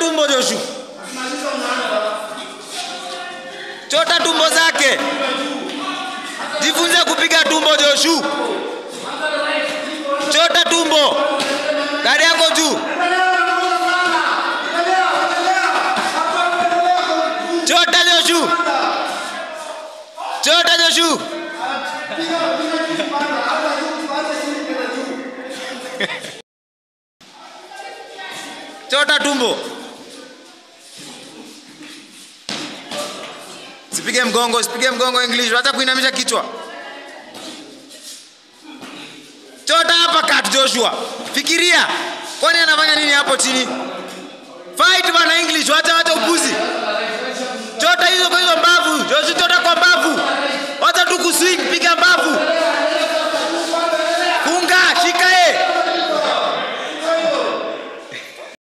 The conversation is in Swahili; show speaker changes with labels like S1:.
S1: tumbo Joshua. Chota tumbo zake. Jifunze kupiga tumbo Joshua. Chota tumbo. Gari yako juu. Chota Joshua. Chota Joshua. Chota tumbo. Sipige mgongo English, hata kuinamisha kichwa. Chota hapa kat Joshua. Fikiria. Kwani anafanya nini hapo chini? Fight bana English, hata upuzi. Chota hizo kwa hizo mbavu. Joshua chota kwa mbavu.